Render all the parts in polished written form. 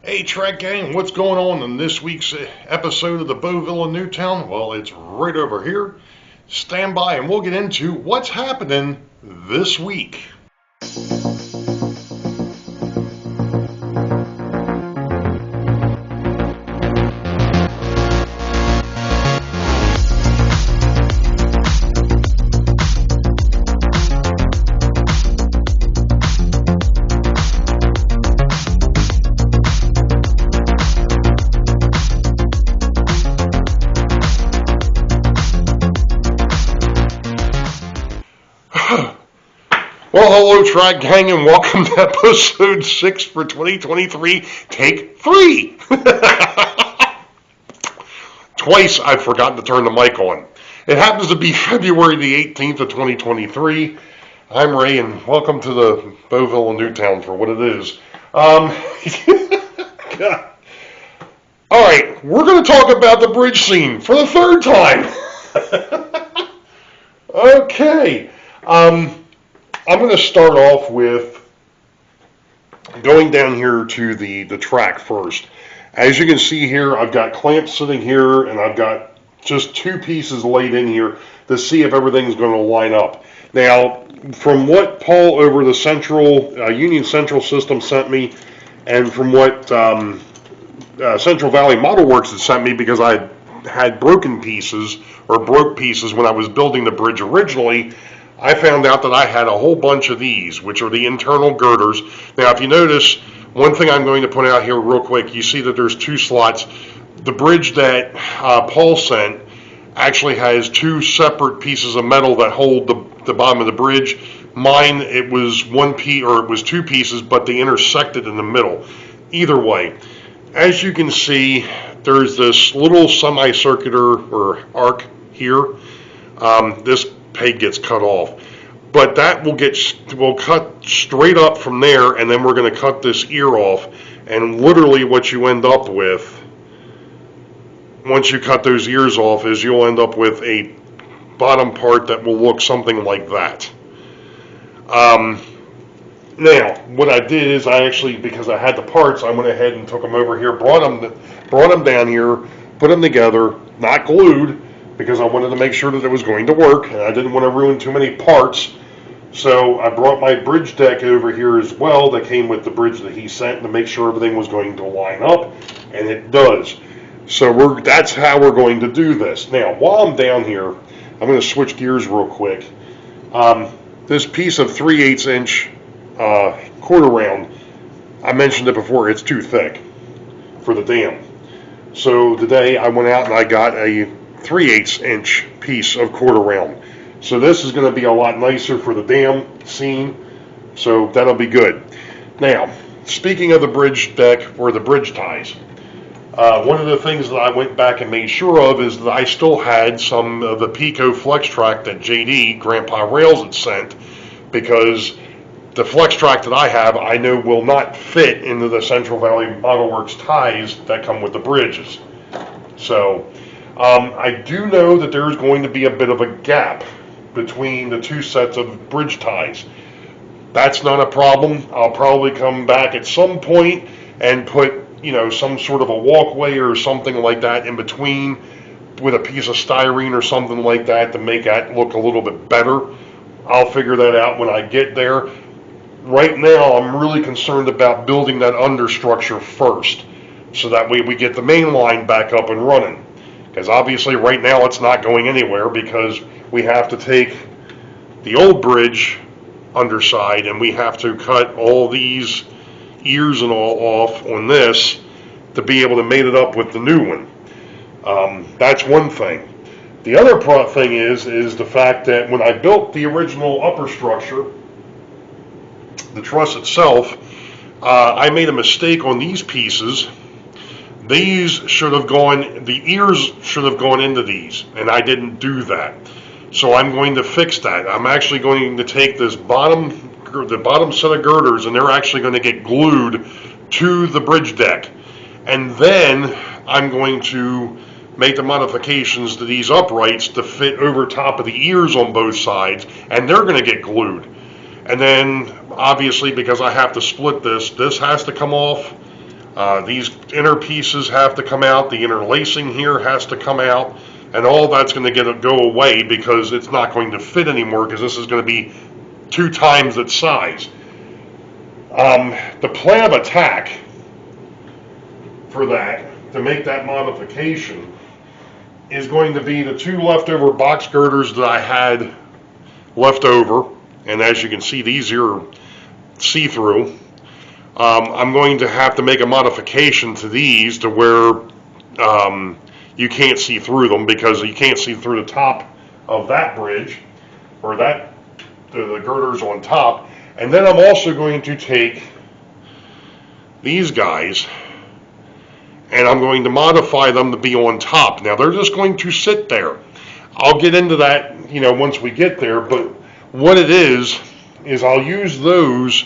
Hey Track Gang, what's going on in this week's episode of the Boeville in Newtown? Well, it's right over here. Stand by and we'll get into what's happening this week. Well, hello, Track Gang, and welcome to episode 6 for 2023, take 3. Twice I've forgotten to turn the mic on. It happens to be February the 18th of 2023. I'm Ray, and welcome to the Boeville in Newtown for what it is. All right, we're going to talk about the bridge scene for the third time. Okay. I'm going to start off with going down here to the track first. As you can see here, I've got clamps sitting here, and I've got just two pieces laid in here to see if everything's going to line up. Now, from what Paul over the Union Central system sent me, and from what Central Valley Model Works had sent me, because I had broken pieces, or broke pieces when I was building the bridge originally, I found out that I had a whole bunch of these, which are the internal girders. Now, if you notice, one thing I'm going to point out here real quick, you see that there's two slots. The bridge that Paul sent actually has two separate pieces of metal that hold the bottom of the bridge. Mine, it was one piece, or it was two pieces, but they intersected in the middle. Either way, as you can see, there's this little semicircular or arc here. This peg gets cut off, but that will cut straight up from there, and then we're going to cut this ear off. And literally, what you end up with once you cut those ears off is you'll end up with a bottom part that will look something like that. Now, what I did is I actually, because I had the parts, I went ahead and took them over here, brought them down here, put them together, not glued, because I wanted to make sure that it was going to work, and I didn't want to ruin too many parts. So I brought my bridge deck over here as well that came with the bridge that he sent to make sure everything was going to line up, and it does. So that's how we're going to do this. Now, while I'm down here, I'm going to switch gears real quick. This piece of 3/8 inch quarter round, I mentioned it before, it's too thick for the dam. So today I went out and I got a 3/8 inch piece of quarter round. So this is going to be a lot nicer for the dam scene, so that'll be good. Now, speaking of the bridge deck or the bridge ties, one of the things that I went back and made sure of is that I still had some of the Pico Flex Track that JD, Grandpa Rails, had sent, because the Flex Track that I have, I know will not fit into the Central Valley Model Works ties that come with the bridges. So I do know that there's going to be a bit of a gap between the two sets of bridge ties. That's not a problem. I'll probably come back at some point and put, some sort of a walkway or something like that in between with a piece of styrene or something like that to make that look a little bit better. I'll figure that out when I get there. Right now, I'm really concerned about building that understructure first, so that way we get the main line back up and running. Because obviously right now it's not going anywhere, because we have to take the old bridge underside and we have to cut all these ears and all off on this to be able to mate it up with the new one. That's one thing. The other thing is the fact that when I built the original upper structure, the truss itself, I made a mistake on these pieces. These should have gone, the ears should have gone into these, and I didn't do that. So I'm going to fix that. I'm actually going to take the bottom set of girders, and they're actually going to get glued to the bridge deck. And then I'm going to make the modifications to these uprights to fit over top of the ears on both sides, and they're going to get glued. And then, obviously, because I have to split this has to come off. These inner pieces have to come out. The inner lacing here has to come out. And all that's going to go away because it's not going to fit anymore because this is going to be 2 times its size. The plan of attack for that, to make that modification, is going to be the 2 leftover box girders that I had left over. And as you can see, these are see-through. I'm going to have to make a modification to these to where you can't see through them, because you can't see through the top of that bridge, or the girders on top. And then I'm also going to take these guys and I'm going to modify them to be on top. Now they're just going to sit there. I'll get into that, once we get there, but what it is I'll use those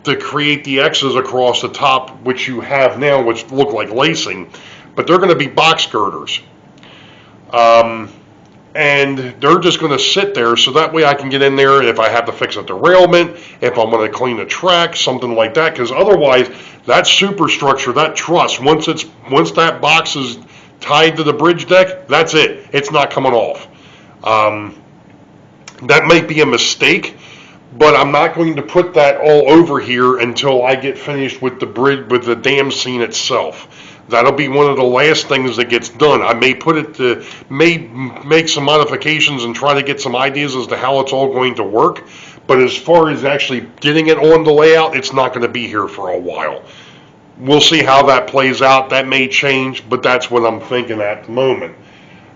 to create the X's across the top, which you have now, which look like lacing, but they're going to be box girders. And they're just going to sit there, so that way I can get in there if I have to fix a derailment, if I'm going to clean a track, something like that, because otherwise that superstructure, that truss, once that box is tied to the bridge deck, that's it. It's not coming off. That might be a mistake, but I'm not going to put that all over here until I get finished with the bridge, with the dam scene itself. That'll be one of the last things that gets done. I may make some modifications and try to get some ideas as to how it's all going to work. But as far as actually getting it on the layout, it's not going to be here for a while. We'll see how that plays out. That may change, but that's what I'm thinking at the moment.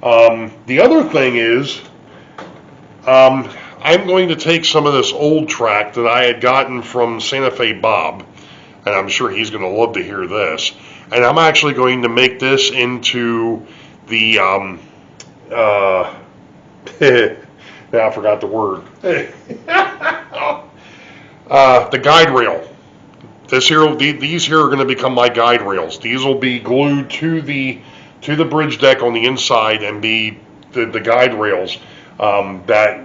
The other thing is, I'm going to take some of this old track that I had gotten from Santa Fe Bob, and I'm sure he's going to love to hear this. And I'm actually going to make this into the, now I forgot the word. The guide rail. These here are going to become my guide rails. These will be glued to the bridge deck on the inside and be the guide rails that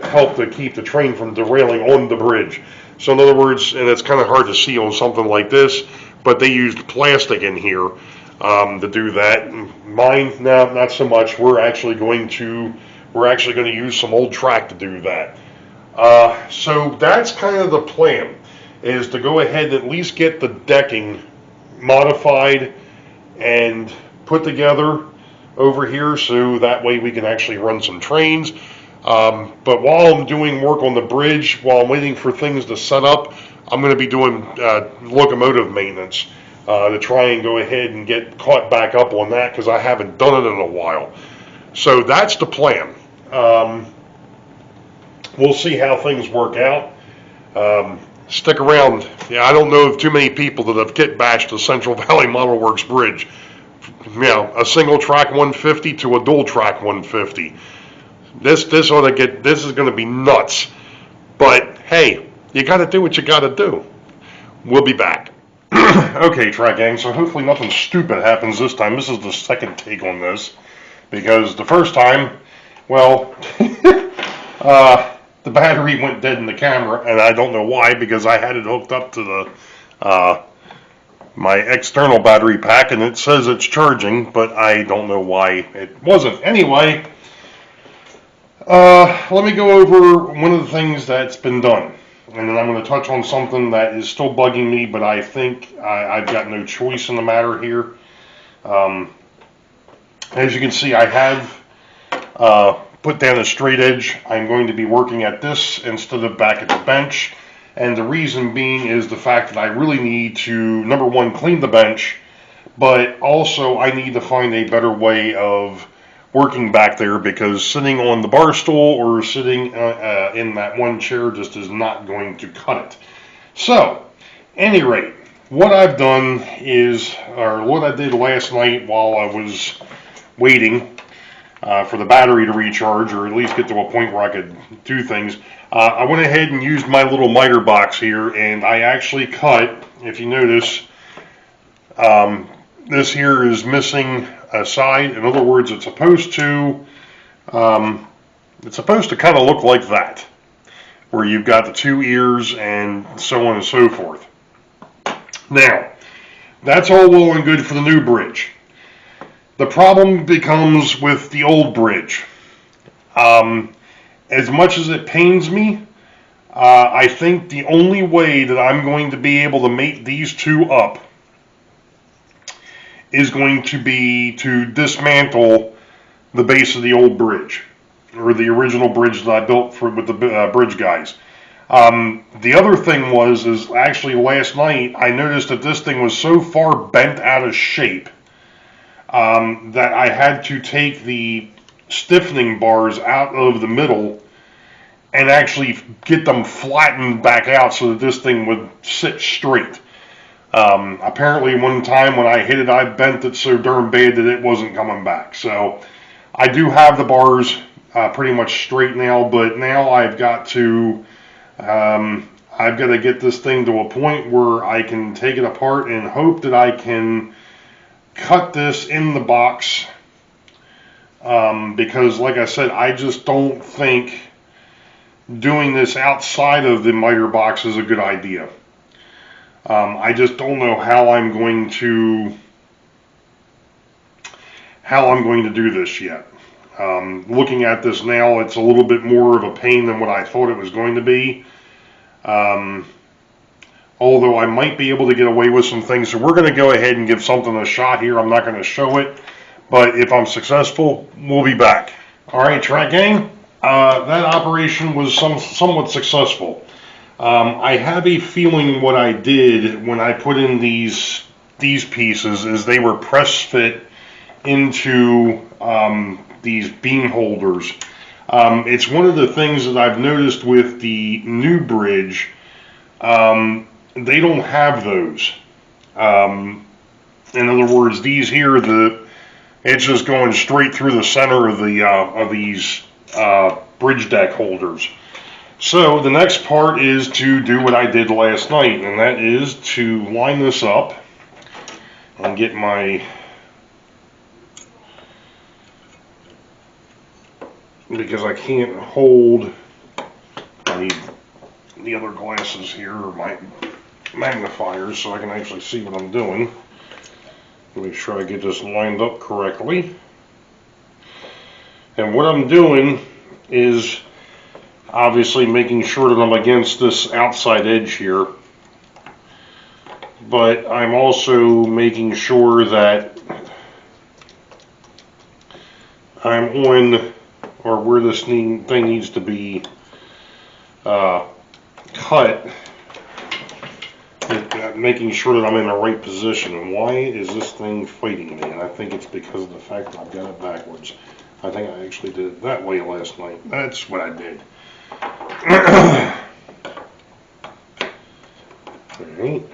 help to keep the train from derailing on the bridge. So in other words, and it's kind of hard to see on something like this, but they used plastic in here to do that. Mine, no, not so much. We're actually going to use some old track to do that. So that's kind of the plan, is to go ahead and at least get the decking modified and put together over here, so that way we can actually run some trains. But while I'm doing work on the bridge, while I'm waiting for things to set up, I'm going to be doing locomotive maintenance to try and go ahead and get caught back up on that, because I haven't done it in a while. So that's the plan. We'll see how things work out. Stick around. Yeah, I don't know of too many people that have kitbashed the Central Valley Model Works Bridge. A single track 150 to a dual track 150. This is going to be nuts. But hey, you got to do what you got to do. We'll be back. Okay, track gang, so hopefully nothing stupid happens this time. This is the second take on this, because the first time, well, the battery went dead in the camera, and I don't know why, because I had it hooked up to the my external battery pack, and it says it's charging, but I don't know why it wasn't. Anyway, let me go over one of the things that's been done, and then I'm going to touch on something that is still bugging me, but I think I've got no choice in the matter here. As you can see, I have put down a straight edge. I'm going to be working at this instead of back at the bench, and the reason being is the fact that I really need to, number one, clean the bench, but also I need to find a better way of working back there, because sitting on the bar stool or sitting in that one chair just is not going to cut it. So, any rate, what I've done is, or what I did last night while I was waiting for the battery to recharge, or at least get to a point where I could do things, I went ahead and used my little miter box here, and I actually cut, if you notice, this here is missing a side. In other words, it's supposed to kind of look like that, where you've got the two ears and so on and so forth. Now, That's all well and good for the new bridge. The problem becomes with the old bridge. As much as it pains me, I think the only way that I'm going to be able to mate these two up is going to be to dismantle the base of the old bridge, or the original bridge that I built with the bridge guys. The other thing is actually last night I noticed that this thing was so far bent out of shape that I had to take the stiffening bars out of the middle and actually get them flattened back out so that this thing would sit straight. Apparently one time when I hit it, I bent it so darn bad that it wasn't coming back. So I do have the bars pretty much straight now, but now I've got to get this thing to a point where I can take it apart and hope that I can cut this in the box, because like I said, I just don't think doing this outside of the miter box is a good idea. I just don't know how I'm going to do this yet. Looking at this now, it's a little bit more of a pain than what I thought it was going to be. Although I might be able to get away with some things, so we're going to go ahead and give something a shot here. I'm not going to show it, but if I'm successful, we'll be back. All right, track gang, that operation was somewhat successful. I have a feeling what I did when I put in these pieces is they were press fit into these beam holders. It's one of the things that I've noticed with the new bridge. They don't have those. In other words, these here, it's just going straight through the center of these bridge deck holders. So the next part is to do what I did last night, and that is to line this up and get because I can't hold, I need the other glasses here, or my magnifiers, so I can actually see what I'm doing. Make sure I get this lined up correctly. And what I'm doing is obviously making sure that I'm against this outside edge here, but I'm also making sure that I'm on, or where this thing needs to be cut, making sure that I'm in the right position. And why is this thing fighting me? And I think it's because of the fact that I've got it backwards. I think I actually did it that way last night. That's what I did. Alright.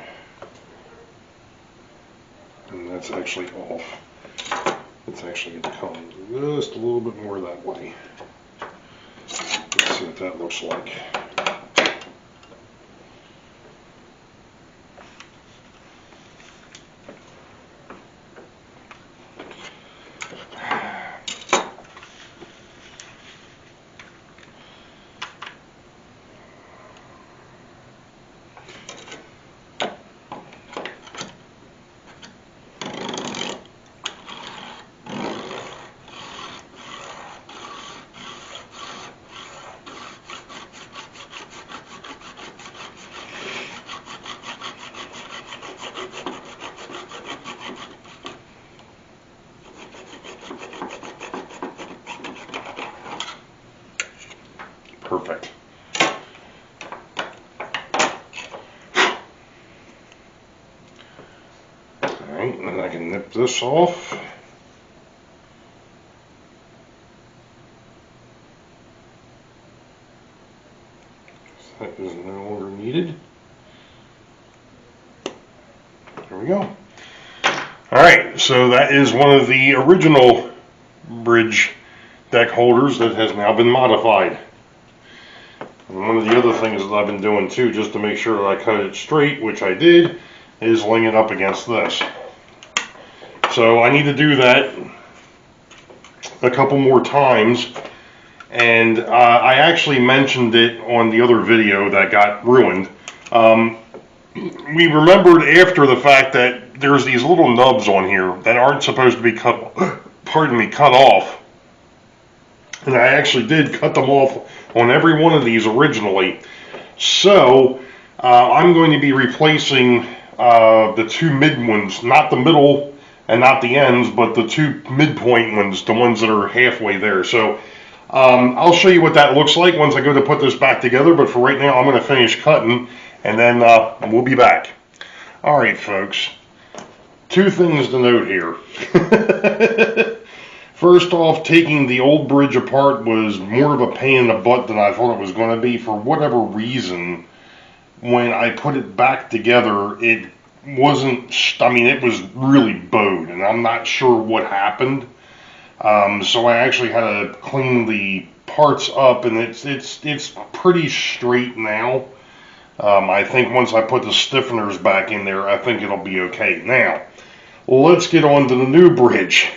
And that's actually off. It's actually going to come just a little bit more that way. Let's see what that looks like. Perfect. Alright, and then I can nip this off. That is no longer needed. There we go. Alright, so that is one of the original bridge deck holders that has now been modified. And one of the other things that I've been doing too, just to make sure that I cut it straight, which I did, is laying it up against this. So I need to do that a couple more times, and I actually mentioned it on the other video that got ruined. we remembered after the fact that there's these little nubs on here that aren't supposed to be cut, pardon me, cut off. And I actually did cut them off on every one of these originally. So I'm going to be replacing the two mid ones, not the middle and not the ends, but the two midpoint ones, the ones that are halfway there. So I'll show you what that looks like once I go to put this back together, but for right now I'm going to finish cutting, and then we'll be back. Alright folks, two things to note here. First off, taking the old bridge apart was more of a pain in the butt than I thought it was going to be. For whatever reason, when I put it back together, it wasn't, I mean, it was really bowed, and I'm not sure what happened. So I actually had to clean the parts up, and it's pretty straight now. I think once I put the stiffeners back in there, I think it'll be okay. Now, let's get on to the new bridge.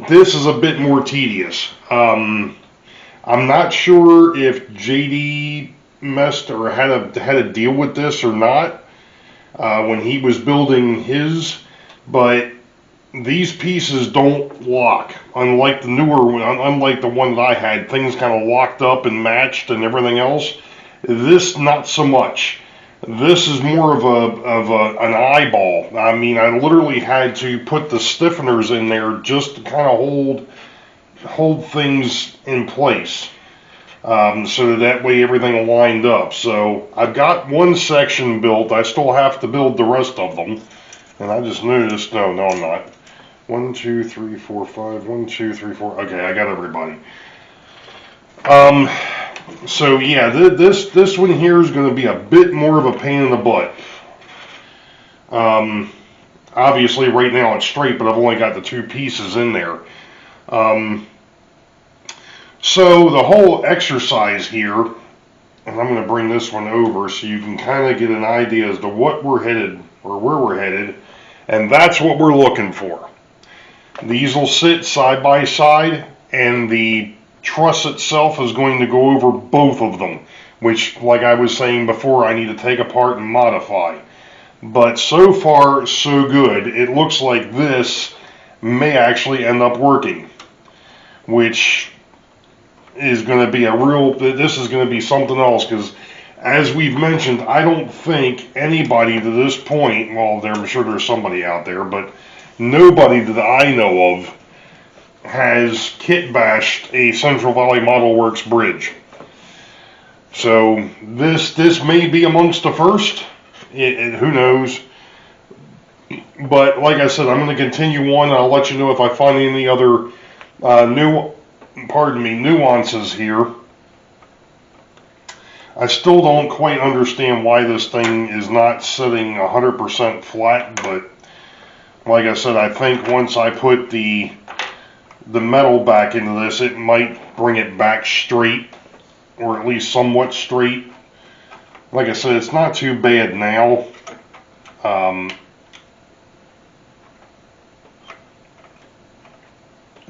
This is a bit more tedious. I'm not sure if JD messed or had a deal with this or not when he was building his, but these pieces don't lock. Unlike the newer one, unlike the one that I had, things kind of locked up and matched and everything else. This not so much. This is more of an eyeball. I mean, I literally had to put the stiffeners in there just to kind of hold things in place, so that way everything lined up. So I've got one section built. I still have to build the rest of them. And I just noticed, no, I'm not. 1, 2, 3, 4, 5. 1, 2, 3, 4. Okay, I got everybody. So yeah, this one here is going to be a bit more of a pain in the butt. Obviously right now it's straight, but I've only got the two pieces in there. So the whole exercise here, and I'm going to bring this one over so you can kind of get an idea as to what we're headed, or where we're headed, and that's what we're looking for. These will sit side by side, and the truss itself is going to go over both of them, which, like I was saying before, I need to take apart and modify. But so far, so good. It looks like this may actually end up working, which is going to be this is going to be something else, because as we've mentioned, I don't think anybody to this point, well, I'm sure there's somebody out there, but nobody that I know of has kitbashed a Central Valley Model Works bridge. So this may be amongst the first. Who knows? But like I said, I'm going to continue on, and I'll let you know if I find any other nuances here. I still don't quite understand why this thing is not sitting 100% flat, but like I said, I think once I put the metal back into this, it might bring it back straight, or at least somewhat straight. Like I said, it's not too bad now.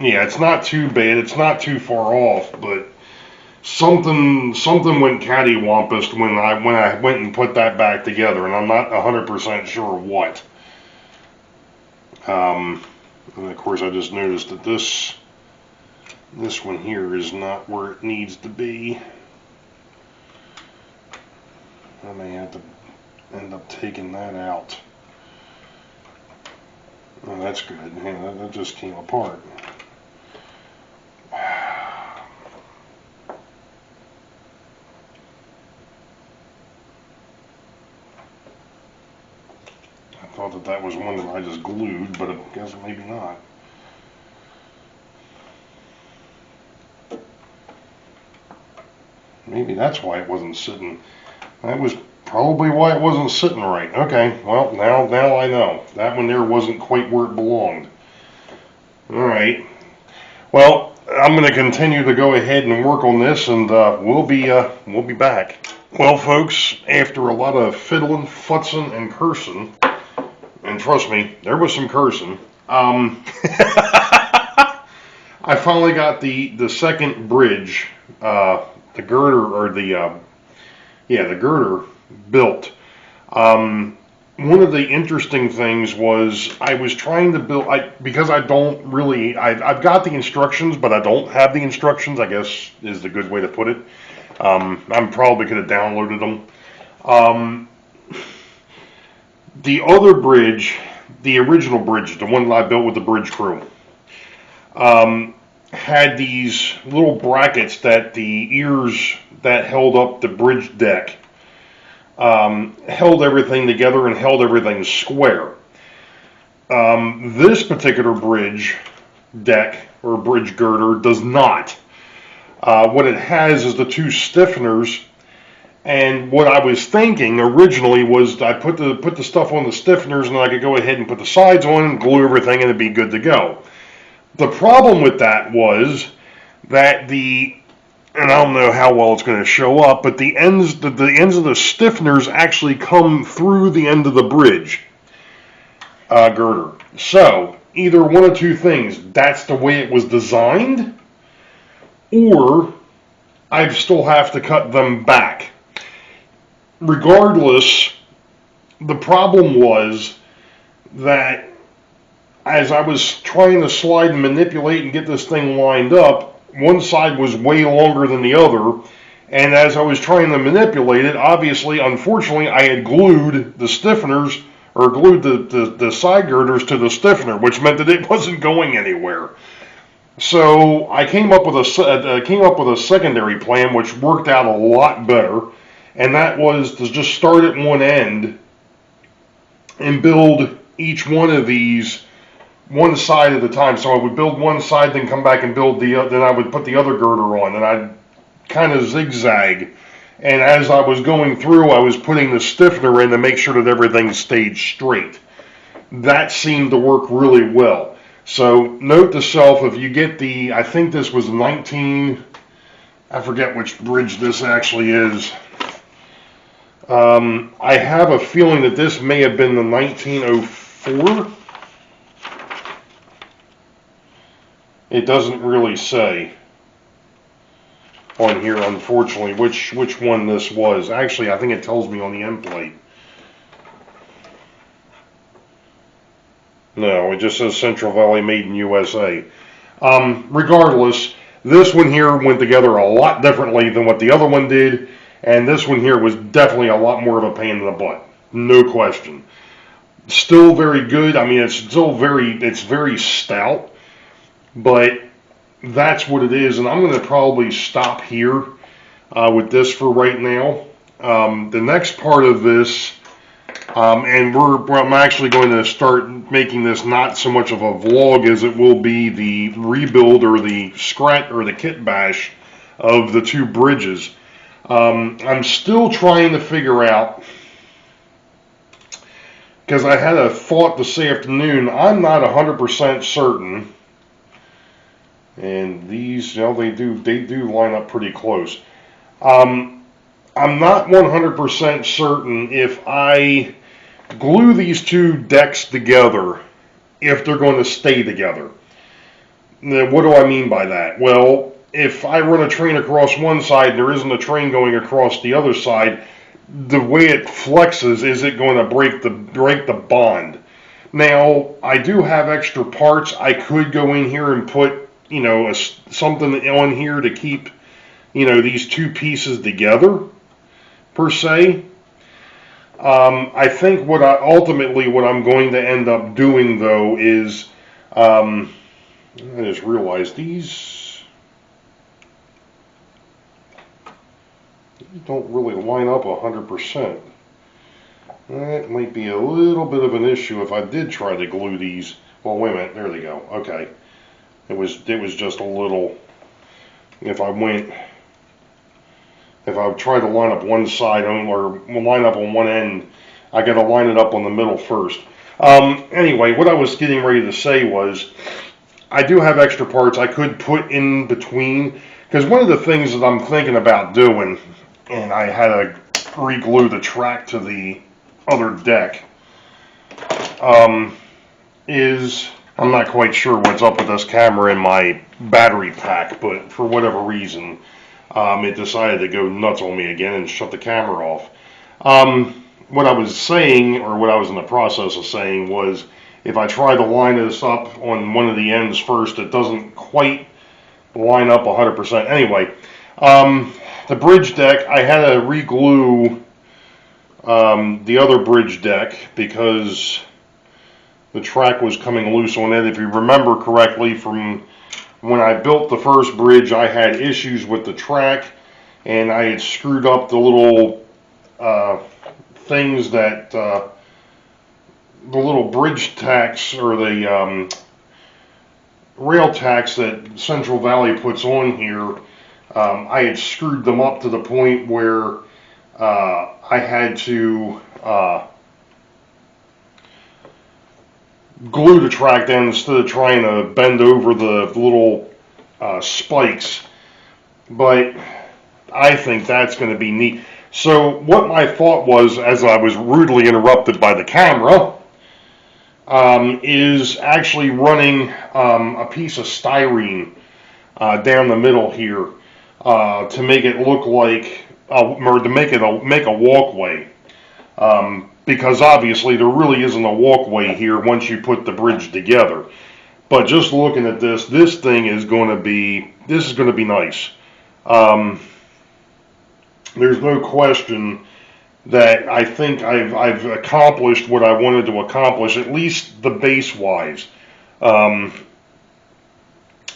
Yeah, it's not too bad. It's not too far off, but something went cattywampus when I went and put that back together, and I'm not 100% sure what. And of course, I just noticed that this one here is not where it needs to be. I may have to end up taking that out. Oh, that's good. Yeah, that just came apart. I thought that was one that I just glued, but I guess maybe not. Maybe that's why it wasn't sitting. That was probably why it wasn't sitting right. Okay, well, now I know. That one there wasn't quite where it belonged. Alright. Well, I'm going to continue to go ahead and work on this, and we'll be back. Well, folks, after a lot of fiddling, futzing, and cursing, and trust me, there was some cursing, I finally got the second bridge girder, or the girder built. One of the interesting things was I was trying to build, because I don't really, I've got the instructions, but I don't have the instructions, I guess is the good way to put it. I probably could have downloaded them. The other bridge, the original bridge, the one that I built with the bridge crew, had these little brackets that the ears that held up the bridge deck held everything together and held everything square. This particular bridge deck or bridge girder does not. What it has is the two stiffeners, and what I was thinking originally was I put the stuff on the stiffeners, and then I could go ahead and put the sides on and glue everything, and it'd be good to go. The problem with that was that and I don't know how well it's going to show up, but the ends of the stiffeners actually come through the end of the bridge girder. So either one of two things: that's the way it was designed, or I still have to cut them back. Regardless, the problem was that as I was trying to slide and manipulate and get this thing lined up, one side was way longer than the other, and as I was trying to manipulate it, obviously, unfortunately, I had glued the stiffeners, or glued the side girders to the stiffener, which meant that it wasn't going anywhere. So I came up with a secondary plan, which worked out a lot better, and that was to just start at one end and build each one of these one side at a time. So I would build one side, then come back and build then I would put the other girder on, and I'd kind of zigzag. And as I was going through, I was putting the stiffener in to make sure that everything stayed straight. That seemed to work really well. So note to self, if you get I think this was 19, I forget which bridge this actually is. I have a feeling that this may have been the 1904. It doesn't really say on here, unfortunately, which one this was. Actually, I think it tells me on the end plate. No, it just says Central Valley made in USA. Regardless, this one here went together a lot differently than what the other one did, and this one here was definitely a lot more of a pain in the butt. No question. Still very good. I mean, it's very stout, but that's what it is, and I'm going to probably stop here with this for right now. The next part of this, and I'm actually going to start making this not so much of a vlog as it will be the rebuild or the scratch or the kit bash of the two bridges. I'm still trying to figure out, because I had a thought this afternoon. I'm not 100% certain. And these, they do line up pretty close. I'm not 100% certain if I glue these two decks together, if they're going to stay together. Now, what do I mean by that? Well, if I run a train across one side and there isn't a train going across the other side, the way it flexes, is it going to break the bond? Now, I do have extra parts. I could go in here and put something on here to keep, these two pieces together, per se. I think what I'm going to end up doing, though, is, I just realized these don't really line up 100%. That might be a little bit of an issue if I did try to glue these. Well, wait a minute, there they go. Okay. It was just a little, if I try to line up one side or line up on one end, I got to line it up on the middle first. Anyway, what I was getting ready to say was, I do have extra parts I could put in between, because one of the things that I'm thinking about doing, and I had to re-glue the track to the other deck, is, I'm not quite sure what's up with this camera and my battery pack, but for whatever reason, it decided to go nuts on me again and shut the camera off. What I was saying, or what I was in the process of saying, was if I try to line this up on one of the ends first, it doesn't quite line up 100%. Anyway, the bridge deck, I had to re-glue the other bridge deck because the track was coming loose on it. If you remember correctly from when I built the first bridge, I had issues with the track, and I had screwed up the little things that the little bridge tacks, or the rail tacks that Central Valley puts on here. I had screwed them up to the point where I had to glue the track down instead of trying to bend over the little spikes. But I think that's going to be neat. So what my thought was, as I was rudely interrupted by the camera, is actually running a piece of styrene down the middle here to make it look like, or to make a walkway. Because obviously there really isn't a walkway here once you put the bridge together. But just looking at this thing is going to be, this is going to be nice. There's no question that I think I've accomplished what I wanted to accomplish, at least the base-wise. The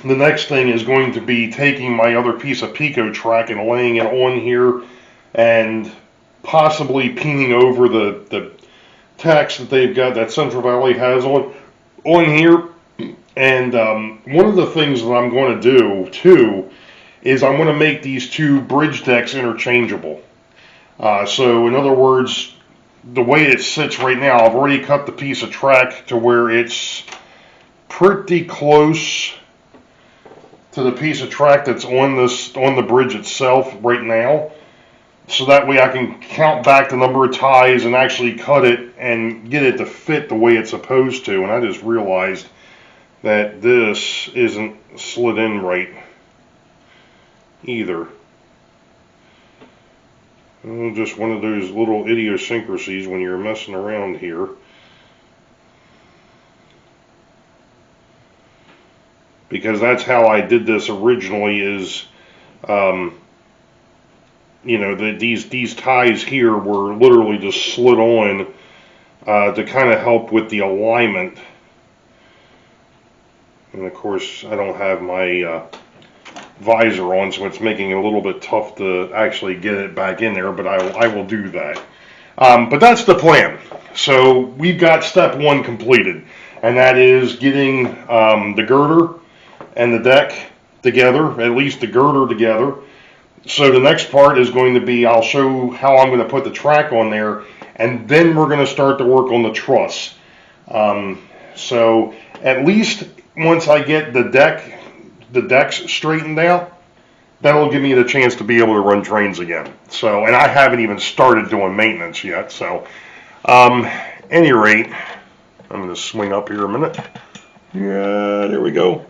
next thing is going to be taking my other piece of Pico track and laying it on here, and possibly painting over the tacks that they've got, that Central Valley has on here. And one of the things that I'm going to do too is I'm going to make these two bridge decks interchangeable. So in other words, the way it sits right now, I've already cut the piece of track to where it's pretty close to the piece of track that's on the bridge itself right now. So that way I can count back the number of ties and actually cut it and get it to fit the way it's supposed to. And I just realized that this isn't slid in right either. Just one of those little idiosyncrasies when you're messing around here. Because that's how I did this originally, is you know, these ties here were literally just slid on to kind of help with the alignment. And of course, I don't have my visor on, so it's making it a little bit tough to actually get it back in there, but I will do that. But that's the plan. So we've got step one completed, and that is getting the girder and the deck together, at least the girder together. So the next part is going to be, I'll show how I'm going to put the track on there, and then we're going to start to work on the truss. So at least once I get the decks straightened out, that'll give me the chance to be able to run trains again. So, and I haven't even started doing maintenance yet. So, any rate, I'm going to swing up here a minute. Yeah, there we go.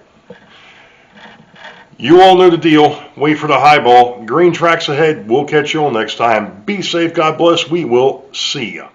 You all know the deal. Wait for the high ball. Green tracks ahead. We'll catch you all next time. Be safe. God bless. We will see ya.